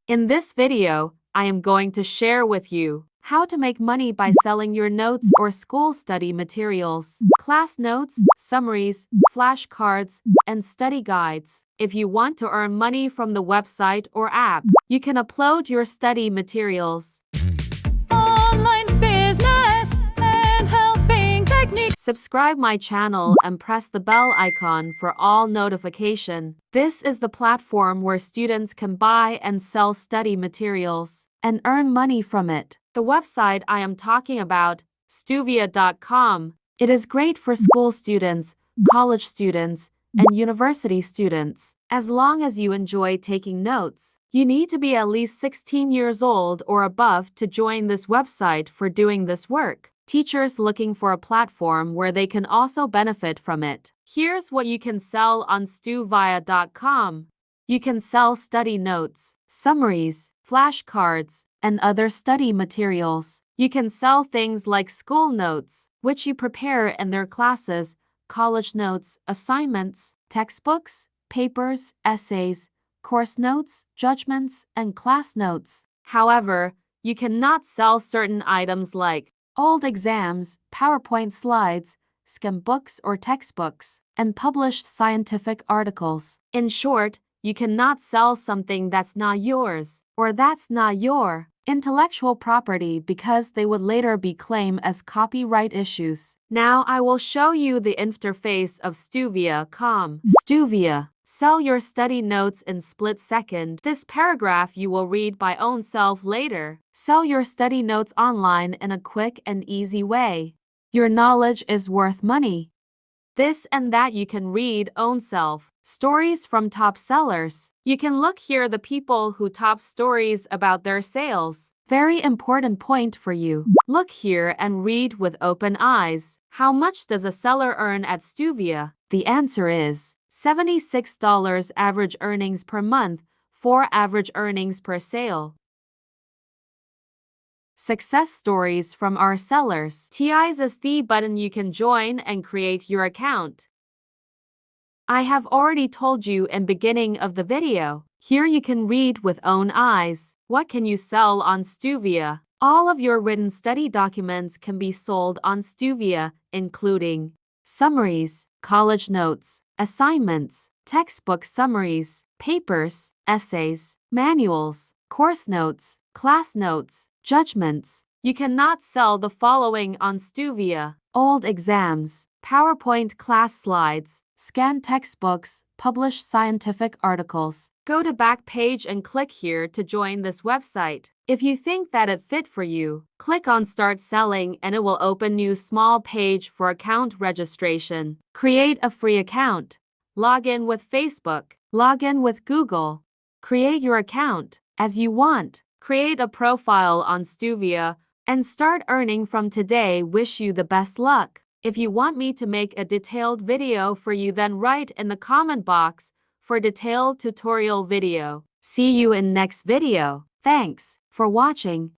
In this video, I am going to share with you how to make money by selling your notes or school study materials, class notes, summaries, flashcards, and study guides. If you want to earn money from the website or app, you can upload your study materials. Online business and helping techniques. Subscribe my channel and press the bell icon for all notification. This is the platform where students can buy and sell study materials and earn money from it. The website I am talking about, Stuvia.com. It is great for school students, college students, and university students. As long as you enjoy taking notes. You need to be at least 16 years old or above to join this website for doing this work. Teachers looking for a platform where they can also benefit from it. Here's what you can sell on Stuvia.com. You can sell study notes, summaries, flashcards, and other study materials. You can sell things like school notes, which you prepare in their classes, college notes, assignments, textbooks, papers, essays, course notes, judgments, and class notes. However, you cannot sell certain items like old exams, PowerPoint slides, skim books or textbooks, and published scientific articles. In short, you cannot sell something that's not yours, or that's not your intellectual property because they would later be claimed as copyright issues. Now I will show you the interface of Stuvia.com. Stuvia. Sell your study notes in split second. This paragraph you will read by own self later. Sell your study notes online in a quick and easy way. Your knowledge is worth money. This and that you can read own self. Stories from top sellers. You can look here the people who top stories about their sales. Very important point for you. Look here and read with open eyes. How much does a seller earn at Stuvia? The answer is $76 average earnings per month, 4 average earnings per sale. Success stories from our sellers. TIs is the button you can join and create your account. I have already told you in beginning of the video. Here you can read with own eyes. What can you sell on Stuvia? All of your written study documents can be sold on Stuvia, including summaries, college notes, assignments, textbook summaries, papers, essays, manuals, course notes, class notes, judgments. You cannot sell the following on Stuvia: old exams, PowerPoint class slides, scanned textbooks, published scientific articles. Go to back page and click here to join this website. If you think that it fit for you, click on Start Selling and it will open new small page for account registration. Create a free account. Log in with Facebook. Log in with Google. Create your account as you want. Create a profile on Stuvia and start earning from today. Wish you the best luck. If you want me to make a detailed video for you, then write in the comment box for detailed tutorial video. See you in next video. Thanks for watching.